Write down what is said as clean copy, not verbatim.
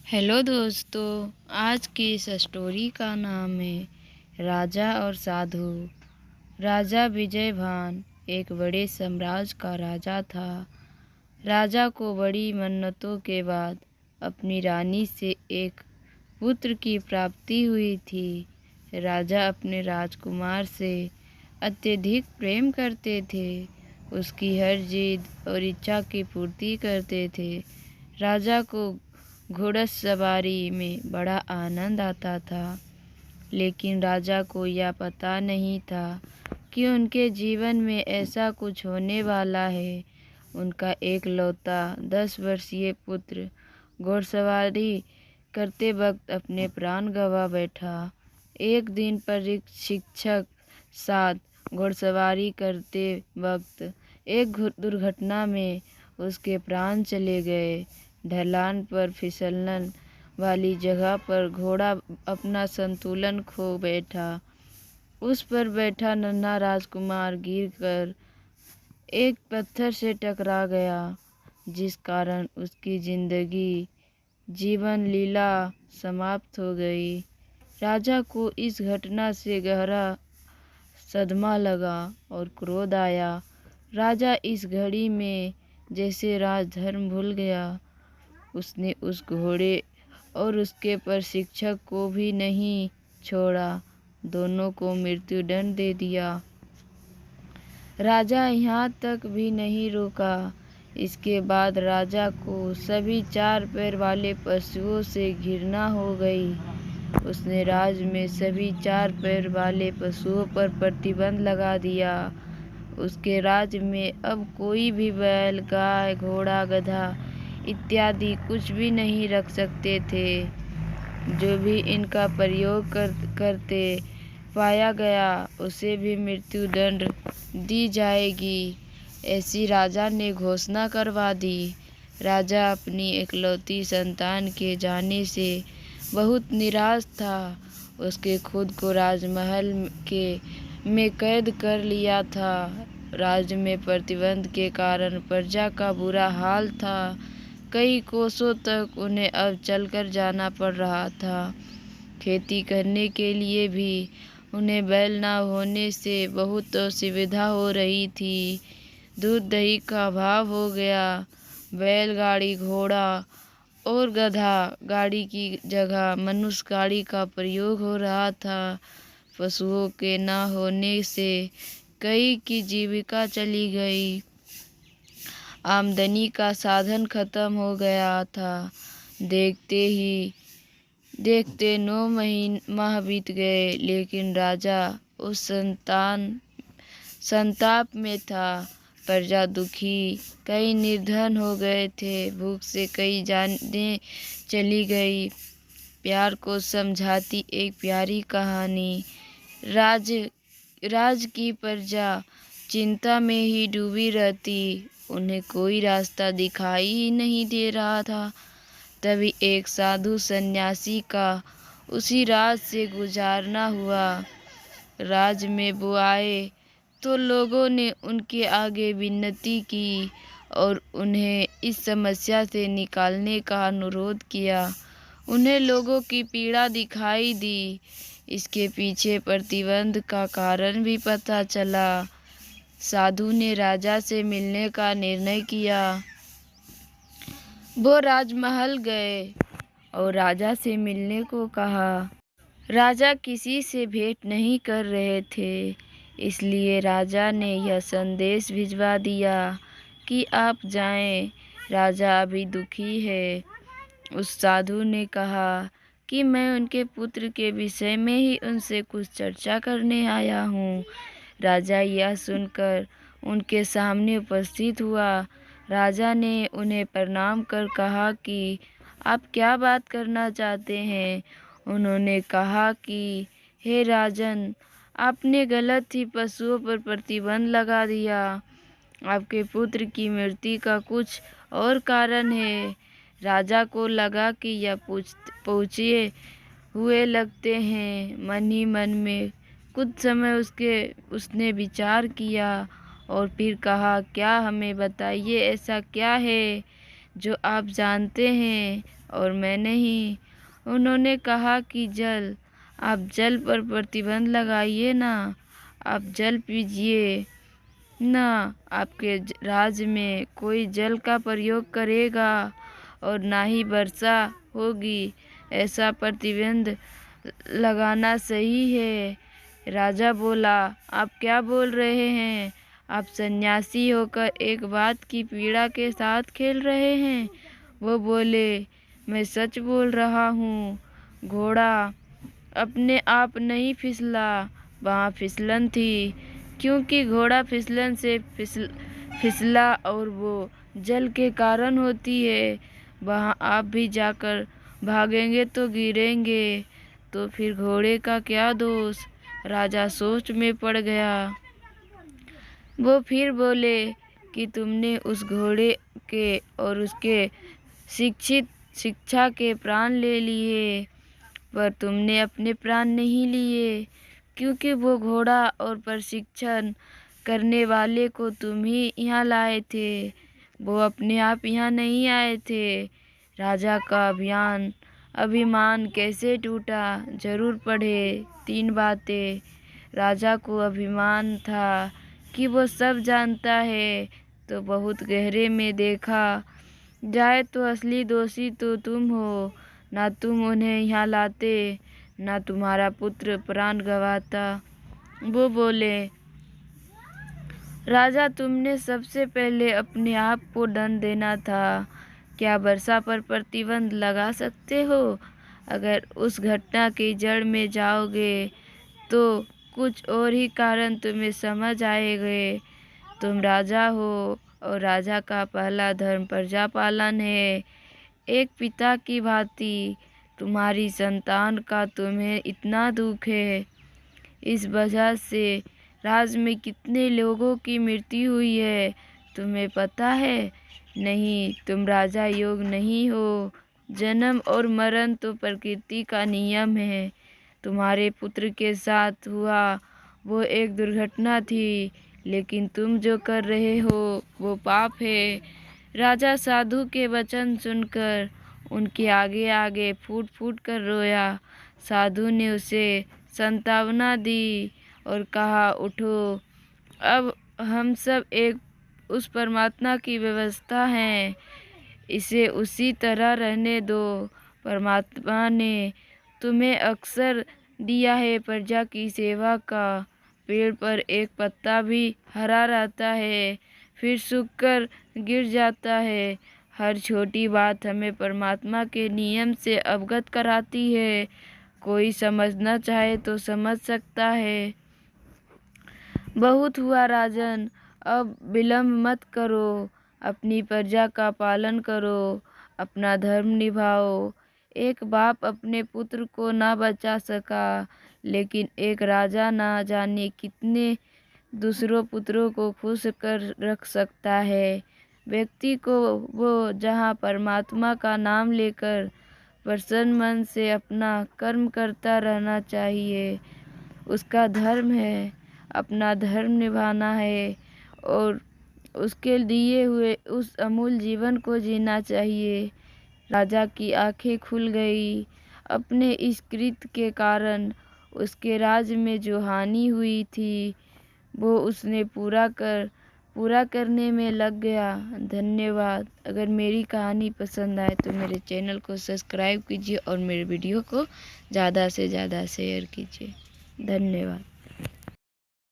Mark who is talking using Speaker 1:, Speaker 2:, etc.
Speaker 1: Hello दोस्तों, आज की इस स्टोरी का नाम है राजा और साधु। राजा विजयभान एक बड़े साम्राज्य का राजा था। राजा को बड़ी मन्नतों के बाद अपनी रानी से एक पुत्र की प्राप्ति हुई थी। राजा अपने राजकुमार से अत्यधिक प्रेम करते थे, उसकी हर जिद और इच्छा की पूर्ति करते थे। राजा को घोड़सवारी में बड़ा आनंद आता था, लेकिन राजा को यह पता नहीं था कि उनके जीवन में ऐसा कुछ होने वाला है। उनका एकलौता 10 वर्षीय पुत्र घोड़सवारी करते वक्त अपने प्राण गंवा बैठा। एक दिन प्रशिक्षक साथ घोड़सवारी करते वक्त एक दुर्घटना में उसके प्राण चले गए। ढलान पर फिसलन वाली जगह पर घोड़ा अपना संतुलन खो बैठा। उस पर बैठा नन्हा राजकुमार गिरकर एक पत्थर से टकरा गया, जिस कारण उसकी जीवन लीला समाप्त हो गई। राजा को इस घटना से गहरा सदमा लगा और क्रोध आया। राजा इस घड़ी में जैसे राजधर्म भूल गया। उसने उस घोड़े और उसके प्रशिक्षक को भी नहीं छोड़ा, दोनों को मृत्युदंड दे दिया। राजा यहाँ तक भी नहीं रुका। इसके बाद राजा को सभी 4 पैर वाले पशुओं से घृणा हो गई। उसने राज्य में सभी 4 पैर वाले पशुओं पर प्रतिबंध लगा दिया। उसके राज्य में अब कोई भी बैल, गाय, घोड़ा, गधा इत्यादि कुछ भी नहीं रख सकते थे। जो भी इनका प्रयोग करते पाया गया उसे भी मृत्युदंड दी जाएगी, ऐसी राजा ने घोषणा करवा दी। राजा अपनी इकलौती संतान के जाने से बहुत निराश था। उसके खुद को राजमहल में कैद कर लिया था। राज्य में प्रतिबंध के कारण प्रजा का बुरा हाल था। कई कोसों तक उन्हें अब चलकर जाना पड़ रहा था। खेती करने के लिए भी उन्हें बैल न होने से बहुत असुविधा हो रही थी। दूध दही का अभाव हो गया। बैलगाड़ी, घोड़ा और गधा गाड़ी की जगह मनुष्य गाड़ी का प्रयोग हो रहा था। पशुओं के न होने से कई की जीविका चली गई। आमदनी का साधन खत्म हो गया था। देखते ही देखते 9 माह बीत गए, लेकिन राजा उस संताप में था। प्रजा दुखी, कई निर्धन हो गए थे। भूख से कई जानें चली गई। प्यार को समझाती एक प्यारी कहानी। राज की प्रजा चिंता में ही डूबी रहती। उन्हें कोई रास्ता दिखाई ही नहीं दे रहा था। तभी एक साधु सन्यासी का उसी राज से गुजारना हुआ। राज में वो आए तो लोगों ने उनके आगे विनती की और उन्हें इस समस्या से निकालने का अनुरोध किया। उन्हें लोगों की पीड़ा दिखाई दी। इसके पीछे प्रतिबंध का कारण भी पता चला। साधु ने राजा से मिलने का निर्णय किया। वो राजमहल गए और राजा से मिलने को कहा। राजा किसी से भेंट नहीं कर रहे थे, इसलिए राजा ने यह संदेश भिजवा दिया कि आप जाएं, राजा अभी दुखी है। उस साधु ने कहा कि मैं उनके पुत्र के विषय में ही उनसे कुछ चर्चा करने आया हूँ। राजा यह सुनकर उनके सामने उपस्थित हुआ। राजा ने उन्हें प्रणाम कर कहा कि आप क्या बात करना चाहते हैं। उन्होंने कहा कि हे राजन, आपने गलत ही पशुओं पर प्रतिबंध लगा दिया। आपके पुत्र की मृत्यु का कुछ और कारण है। राजा को लगा कि यह पूछे हुए लगते हैं। मन ही मन में कुछ समय उसने विचार किया और फिर कहा, क्या हमें बताइए, ऐसा क्या है जो आप जानते हैं और मैं नहीं। उन्होंने कहा कि जल, आप जल पर प्रतिबंध लगाइए ना, आप जल पीजिए ना, आपके राज्य में कोई जल का प्रयोग करेगा और ना ही वर्षा होगी, ऐसा प्रतिबंध लगाना सही है। राजा बोला, आप क्या बोल रहे हैं? आप सन्यासी होकर एक बात की पीड़ा के साथ खेल रहे हैं। वो बोले, मैं सच बोल रहा हूँ। घोड़ा अपने आप नहीं फिसला, वहाँ फिसलन थी, क्योंकि घोड़ा फिसलन से फिसला और वो जल के कारण होती है। वहाँ आप भी जाकर भागेंगे तो गिरेंगे, तो फिर घोड़े का क्या दोष? राजा सोच में पड़ गया। वो फिर बोले कि तुमने उस घोड़े के और उसके शिक्षा के प्राण ले लिए, पर तुमने अपने प्राण नहीं लिए, क्योंकि वो घोड़ा और प्रशिक्षण करने वाले को तुम ही यहाँ लाए थे। वो अपने आप यहाँ नहीं आए थे। राजा का अभिमान कैसे टूटा, जरूर पढ़े 3 बातें। राजा को अभिमान था कि वो सब जानता है, तो बहुत गहरे में देखा जाए तो असली दोषी तो तुम हो। ना तुम उन्हें यहाँ लाते, ना तुम्हारा पुत्र प्राण गंवाता। वो बोले, राजा तुमने सबसे पहले अपने आप को दंड देना था। क्या वर्षा पर प्रतिबंध लगा सकते हो? अगर उस घटना की जड़ में जाओगे तो कुछ और ही कारण तुम्हें समझ आएंगे। तुम राजा हो और राजा का पहला धर्म प्रजा पालन है। एक पिता की भांति तुम्हारी संतान का तुम्हें इतना दुख है। इस वजह से राज्य में कितने लोगों की मृत्यु हुई है, तुम्हें पता है? नहीं, तुम राजा योग्य नहीं हो। जन्म और मरण तो प्रकृति का नियम है। तुम्हारे पुत्र के साथ हुआ वो एक दुर्घटना थी, लेकिन तुम जो कर रहे हो वो पाप है। राजा साधु के वचन सुनकर उनके आगे आगे फूट फूट कर रोया। साधु ने उसे सांत्वना दी और कहा, उठो, अब हम सब एक उस परमात्मा की व्यवस्था हैं, इसे उसी तरह रहने दो। परमात्मा ने तुम्हें अक्सर दिया है प्रजा की सेवा का। पेड़ पर एक पत्ता भी हरा रहता है, फिर सूखकर गिर जाता है। हर छोटी बात हमें परमात्मा के नियम से अवगत कराती है। कोई समझना चाहे तो समझ सकता है। बहुत हुआ राजन, अब विलम्ब मत करो। अपनी प्रजा का पालन करो, अपना धर्म निभाओ। एक बाप अपने पुत्र को ना बचा सका, लेकिन एक राजा ना जाने कितने दूसरों पुत्रों को खुश कर रख सकता है। व्यक्ति को वो जहाँ परमात्मा का नाम लेकर प्रसन्न मन से अपना कर्म करता रहना चाहिए। उसका धर्म है, अपना धर्म निभाना है और उसके दिए हुए उस अमूल्य जीवन को जीना चाहिए। राजा की आंखें खुल गई। अपने इस कृत्य के कारण उसके राज्य में जो हानि हुई थी वो उसने पूरा करने में लग गया। धन्यवाद। अगर मेरी कहानी पसंद आए तो मेरे चैनल को सब्सक्राइब कीजिए और मेरे वीडियो को ज़्यादा से ज़्यादा शेयर कीजिए। धन्यवाद।